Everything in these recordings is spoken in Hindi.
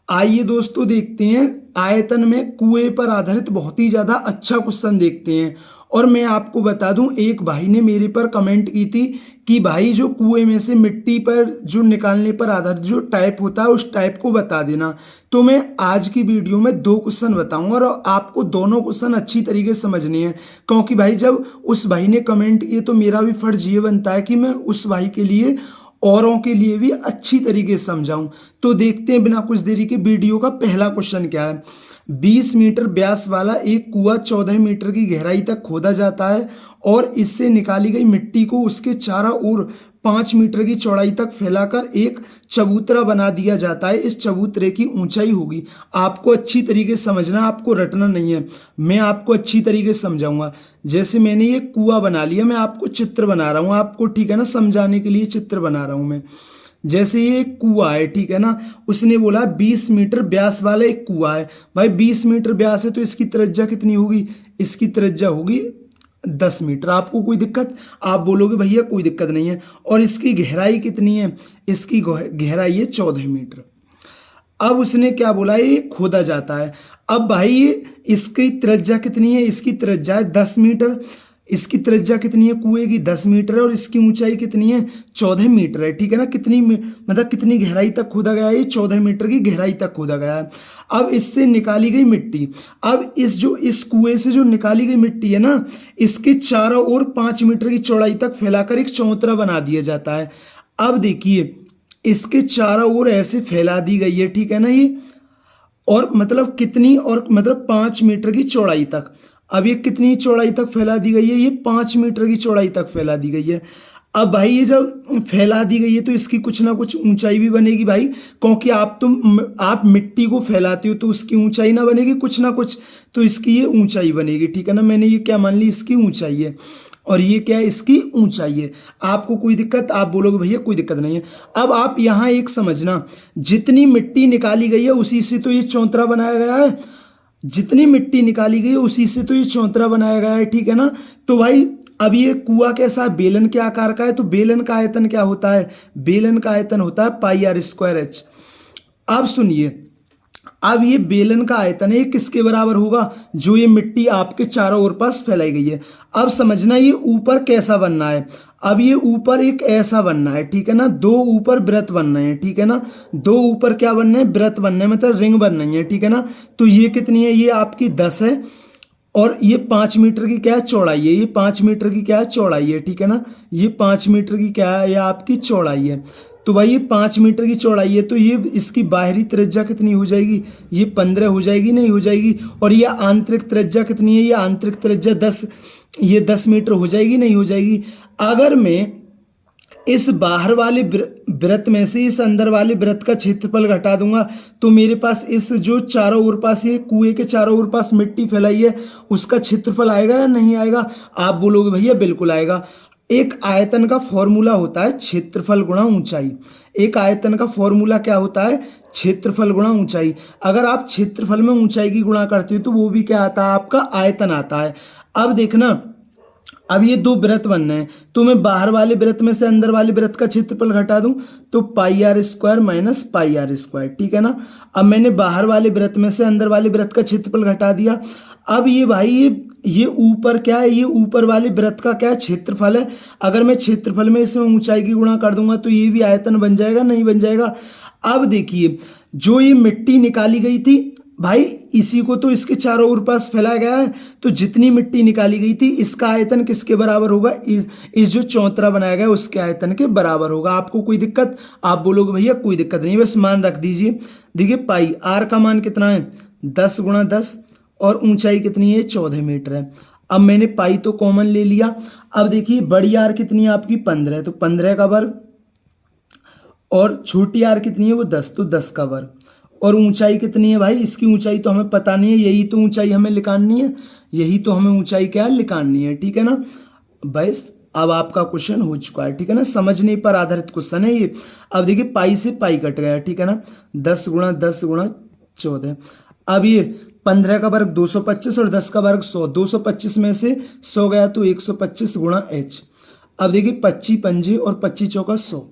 आइए दोस्तों देखते हैं आयतन में कुएं पर आधारित बहुत ही ज़्यादा अच्छा क्वेश्चन देखते हैं। और मैं आपको बता दूं, एक भाई ने मेरे पर कमेंट की थी कि भाई जो कुएं में से मिट्टी पर जो निकालने पर आधारित जो टाइप होता है उस टाइप को बता देना। तो मैं आज की वीडियो में दो क्वेश्चन बताऊंगा और आपको दोनों क्वेश्चन अच्छी तरीके से समझने हैं, क्योंकि भाई जब उस भाई ने कमेंट किए तो मेरा भी फर्ज ये बनता है कि मैं उस भाई के लिए औरों के लिए भी अच्छी तरीके से समझाऊं। तो देखते हैं बिना कुछ देरी के वीडियो का पहला क्वेश्चन क्या है। 20 मीटर व्यास वाला एक कुआं 14 मीटर की गहराई तक खोदा जाता है और इससे निकाली गई मिट्टी को उसके चारों ओर 5 मीटर की चौड़ाई तक फैलाकर एक चबूतरा बना दिया जाता है। इस चबूतरे की ऊंचाई होगी। आपको अच्छी तरीके से समझना, आपको रटना नहीं है। मैं आपको अच्छी तरीके से समझाऊंगा। जैसे मैंने ये कुआं बना लिया, मैं आपको चित्र बना रहा हूँ आपको, ठीक है ना, समझाने के लिए चित्र बना रहा हूँ मैं। जैसे ये कुआं है, ठीक है ना, उसने बोला 20 मीटर व्यास वाला एक कुआं है। भाई 20 मीटर व्यास है तो इसकी त्रिज्या कितनी होगी? इसकी त्रिज्या होगी 10 मीटर। आपको कोई दिक्कत? आप बोलोगे भैया कोई दिक्कत नहीं है। और इसकी गहराई कितनी है? इसकी गहराई है 14 मीटर। अब उसने क्या बोला, ये खोदा जाता है। अब भाई ये इसकी त्रिज्या कितनी है? इसकी त्रिज्या है 10 मीटर। इसकी त्रिज्या कितनी है कुएं की? 10 मीटर है। और इसकी ऊंचाई कितनी है? 14 मीटर है, ठीक है ना। कितनी मतलब कितनी गहराई तक खोदा गया है? ये 14 मीटर की गहराई तक खोदा गया है। अब इससे निकाली गई मिट्टी, अब इस कुएं से जो निकाली गई मिट्टी है ना, इसके चारों ओर 5 मीटर की चौड़ाई तक फैलाकर एक चौतरा बना दिया जाता है। अब देखिए इसके चारों ओर ऐसे फैला दी गई है, ठीक है ना ये। और मतलब कितनी? और मतलब 5 मीटर की चौड़ाई तक। अब ये कितनी चौड़ाई तक फैला दी गई है? ये 5 मीटर की चौड़ाई तक फैला दी गई है। अब भाई ये जब फैला दी गई है तो इसकी कुछ ना कुछ ऊंचाई भी बनेगी भाई, क्योंकि आप मिट्टी को फैलाते हो तो उसकी ऊंचाई ना बनेगी कुछ ना कुछ, तो इसकी ये ऊंचाई बनेगी, ठीक है ना। मैंने ये क्या मान ली? इसकी ऊंचाई है। और ये क्या है? इसकी ऊंचाई है। आपको कोई दिक्कत? आप बोलोगे भैया कोई दिक्कत नहीं है। अब आप यहाँ एक समझना, जितनी मिट्टी निकाली गई है उसी से तो ये चौतरा बनाया गया है। जितनी मिट्टी निकाली गई है उसी से तो ये चौतरा बनाया गया है, ठीक है ना। तो भाई अब ये कुआं कैसा है? बेलन के आकार का है। तो बेलन का आयतन क्या होता है? बेलन का आयतन होता है पाई आर स्क्वायर एच। अब सुनिए, अब ये बेलन का आयतन है, ये किसके बराबर होगा? जो ये मिट्टी आपके चारों ओर पास फैलाई गई है। अब समझना ये ऊपर कैसा बनना है। अब ये ऊपर एक ऐसा बनना है, ठीक है ना। दो ऊपर वृत्त बनना है, ठीक है ना। दो ऊपर क्या बनना है? वृत्त बनना है, मतलब रिंग बनना है, ठीक है ना। तो ये कितनी है? ये आपकी 10 है। और ये 5 मीटर की क्या है? चौड़ाई है। ये 5 मीटर की क्या है? चौड़ाई है, ठीक है ना। ये 5 मीटर की क्या है? ये आपकी चौड़ाई है। तो भाई ये 5 मीटर की चौड़ाई है, तो ये इसकी बाहरी त्रिज्या कितनी हो जाएगी? ये 15 हो जाएगी, नहीं हो जाएगी? और ये आंतरिक त्रिज्या कितनी है? ये आंतरिक त्रिज्या 10, ये 10 मीटर हो जाएगी, नहीं हो जाएगी? अगर मैं इस बाहर वाले वृत्त में से इस अंदर वाले वृत्त का क्षेत्रफल घटा दूंगा तो मेरे पास इस जो चारों ओर पास ये कुएं के चारों ओर पास मिट्टी फैलाई है उसका क्षेत्रफल आएगा या नहीं आएगा? आप बोलोगे भैया बिल्कुल आएगा। एक आयतन का फॉर्मूला होता है क्षेत्रफल गुणा ऊंचाई। एक आयतन का फॉर्मूला क्या होता है? क्षेत्रफल गुणा ऊंचाई। अगर आप क्षेत्रफल में ऊंचाई की गुणा करते हो तो वो भी क्या आता है? आपका आयतन आता है। अब देखना, अब ये दो वृत्त बनने हैं, तो मैं बाहर वाले वृत्त में से अंदर वाले वृत्त का क्षेत्रफल घटा दूं तो pi r square minus pi r square, ठीक है ना। अब मैंने बाहर वाले वृत्त में से अंदर वाले वृत्त का क्षेत्रफल घटा दिया। अब ये भाई ये ऊपर क्या है? ये ऊपर वाले वृत्त का क्या है? क्षेत्रफल है। अगर मैं क्षेत्रफल में इसमें ऊंचाई की गुणा कर दूंगा तो ये भी आयतन बन जाएगा, नहीं बन जाएगा? अब देखिए, जो ये मिट्टी निकाली गई थी भाई, इसी को तो इसके चारों ओर पास फैलाया गया है। तो जितनी मिट्टी निकाली गई थी इसका आयतन किसके बराबर होगा? इस जो चौतरा बनाया गया उसके आयतन के बराबर होगा। आपको कोई दिक्कत? आप बोलोगे भैया कोई दिक्कत नहीं, बस मान रख दीजिए। देखिए पाई आर का मान कितना है? 10 गुणा 10। और ऊंचाई कितनी है? 14 मीटर है। अब मैंने पाई तो कॉमन ले लिया। अब देखिए बड़ी आर कितनी है आपकी? 15 है, तो 15 का वर्ग। और छोटी आर कितनी है? वो 10, तो 10 का वर्ग। और ऊंचाई कितनी है भाई? इसकी ऊंचाई तो हमें पता नहीं है, यही तो ऊंचाई हमें निकालनी है। यही तो हमें ऊंचाई क्या है? निकालनी है, ठीक है ना। बस अब आपका क्वेश्चन हो चुका है, ठीक है ना। समझने पर आधारित क्वेश्चन है ये। अब देखिए पाई से पाई कट गया, ठीक है ना। 10 गुणा 10 गुणा 14। अब ये 15 का वर्ग 225 और 10 का वर्ग 100। 225 में से 100 गया तो 125 गुणा एच। अब देखिए 25 पंजे और 25 चौका 100।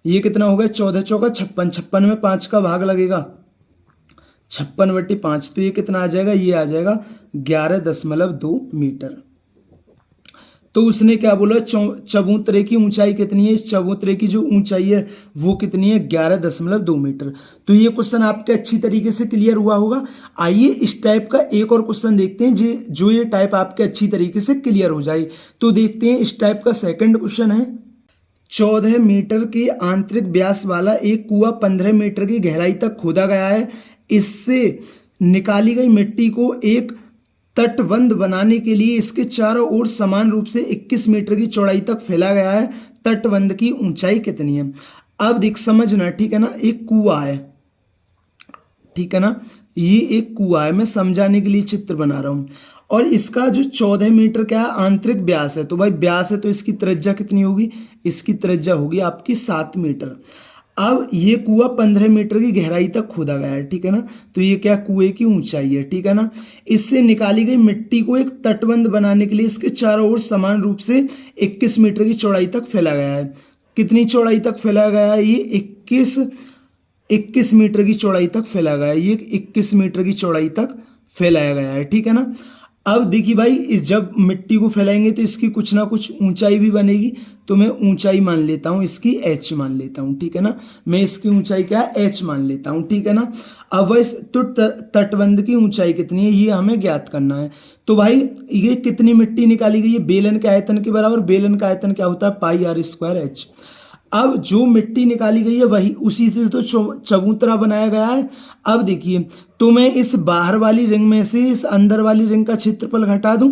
ये कितना हो गया? 14 चौका 56। 56 में 5 का भाग लगेगा, 56/5, तो ये कितना आ जाएगा, ये आ जाएगा 11.2 मीटर। तो उसने क्या बोला, चबूतरे की ऊंचाई कितनी है, इस चबूतरे की जो ऊंचाई है वो कितनी है, 11.2 मीटर। तो ये क्वेश्चन आपके अच्छी तरीके से क्लियर हुआ होगा। आइए इस टाइप का एक और क्वेश्चन देखते हैं जो ये टाइप आपके अच्छी तरीके से क्लियर हो जाए। तो देखते हैं इस टाइप का सेकंड क्वेश्चन है, 14 मीटर की आंतरिक व्यास वाला एक कुआं 15 मीटर की गहराई तक खोदा गया है। इससे निकाली गई मिट्टी को एक तटबंध बनाने के लिए इसके चारों ओर समान रूप से 21 मीटर की चौड़ाई तक फैला गया है। तटबंध की ऊंचाई कितनी है। अब देख समझना, ठीक है ना, एक कुआं है, ठीक है ना, ये एक कुआं है, मैं समझाने के लिए चित्र बना रहा हूं। और इसका जो 14 मीटर क्या है, आंतरिक व्यास है। तो भाई व्यास है तो इसकी त्रिज्या कितनी होगी, इसकी त्रिज्या होगी आपकी 7 मीटर। अब ये कुआं 15 मीटर की गहराई तक खोदा गया है, ठीक है ना। तो ये क्या, कुएं की ऊंचाई है, ठीक है ना। इससे निकाली गई मिट्टी को एक तटबंध बनाने के लिए इसके चारों ओर समान रूप से 21 मीटर की चौड़ाई तक फैला गया है। कितनी चौड़ाई तक फैला गया है, ये 21 मीटर की चौड़ाई तक फैला गया है, ये 21 मीटर की चौड़ाई तक फैलाया गया है, ठीक है ना। अब देखिए भाई, इस जब मिट्टी को फैलाएंगे तो इसकी कुछ ना कुछ ऊंचाई भी बनेगी। तो मैं ऊंचाई मान लेता हूँ, इसकी h मान लेता हूँ, ठीक है ना। मैं इसकी ऊंचाई क्या है, h मान लेता हूँ, ठीक है ना। अब वैसे तो तटबंध की ऊंचाई कितनी है ये हमें ज्ञात करना है। तो भाई ये कितनी मिट्टी निकाली गई है, बेलन के आयतन के बराबर। बेलन का आयतन क्या होता है, πr²h। अब जो मिट्टी निकाली गई है वही उसी से तो चबूतरा बनाया गया है। अब देखिए, तो मैं इस बाहर वाली रिंग में से इस अंदर वाली रिंग का क्षेत्रफल घटा दूं,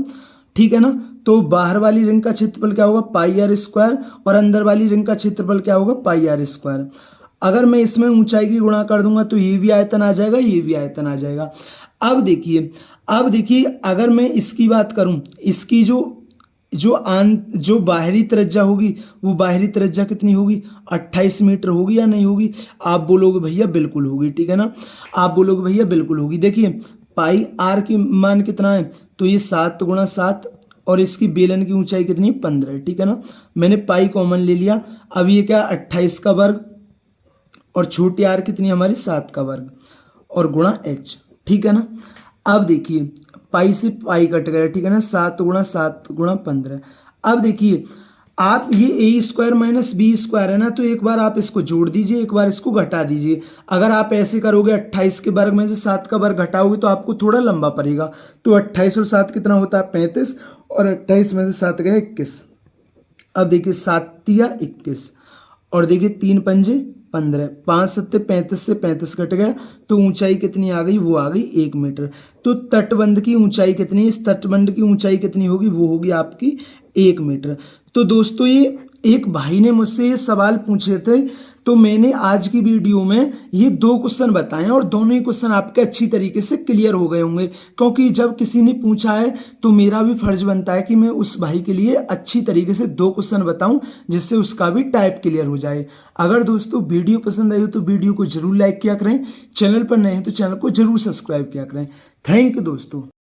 ठीक है ना। तो बाहर वाली रिंग का क्षेत्रफल क्या होगा, πr² और अंदर वाली रिंग का क्षेत्रफल क्या होगा, πr²। अगर मैं इसमें ऊंचाई की गुणा कर दूंगा तो ये भी आयतन आ जाएगा, ये भी आयतन आ जाएगा। अब देखिए अगर मैं इसकी बात करूं, इसकी जो बाहरी त्रिज्या होगी वो बाहरी त्रिज्या कितनी होगी, 28 मीटर होगी या नहीं होगी। आप बोलोगे भैया बिल्कुल होगी, ठीक है ना, आप बोलोगे भैया बिल्कुल होगी। देखिए पाई आर की मान कितना है, तो ये 7 × 7 और इसकी बेलन की ऊंचाई कितनी, 15, ठीक है ना। मैंने पाई कॉमन ले लिया। अब ये क्या, 28 का वर्ग और छोटी आर कितनी हमारी, 7 का वर्ग और गुणा h, ठीक है ना। अब देखिए पाई से पाई कट गया, ठीक है ना, 7 × 7 × 15। अब देखिए आप ये a² - b² है ना, तो एक बार आप इसको जोड़ दीजिए, एक बार इसको घटा दीजिए। अगर आप ऐसे करोगे 28 के वर्ग में से 7 का वर्ग घटाओगे तो आपको थोड़ा लंबा पड़ेगा। तो 28 और 7 कितना होता है, 35, और 28 में से 7 गए 21। अब देखिए 7 × 21 और देखिए 3 × 5 = 15, 5 × 7 = 35 से 35 कट गया। तो ऊंचाई कितनी आ गई, वो आ गई 1 मीटर। तो तटबंध की ऊंचाई कितनी है, इस तटबंध की ऊंचाई कितनी होगी, वो होगी आपकी 1 मीटर। तो दोस्तों ये एक भाई ने मुझसे ये सवाल पूछे थे, तो मैंने आज की वीडियो में ये 2 क्वेश्चन बताए और दोनों ही क्वेश्चन आपके अच्छी तरीके से क्लियर हो गए होंगे। क्योंकि जब किसी ने पूछा है तो मेरा भी फर्ज बनता है कि मैं उस भाई के लिए अच्छी तरीके से 2 क्वेश्चन बताऊं, जिससे उसका भी टाइप क्लियर हो जाए। अगर दोस्तों वीडियो पसंद आई हो तो वीडियो को जरूर लाइक किया करें, चैनल पर नए हैं तो चैनल को जरूर सब्सक्राइब किया करें। थैंक यू दोस्तों।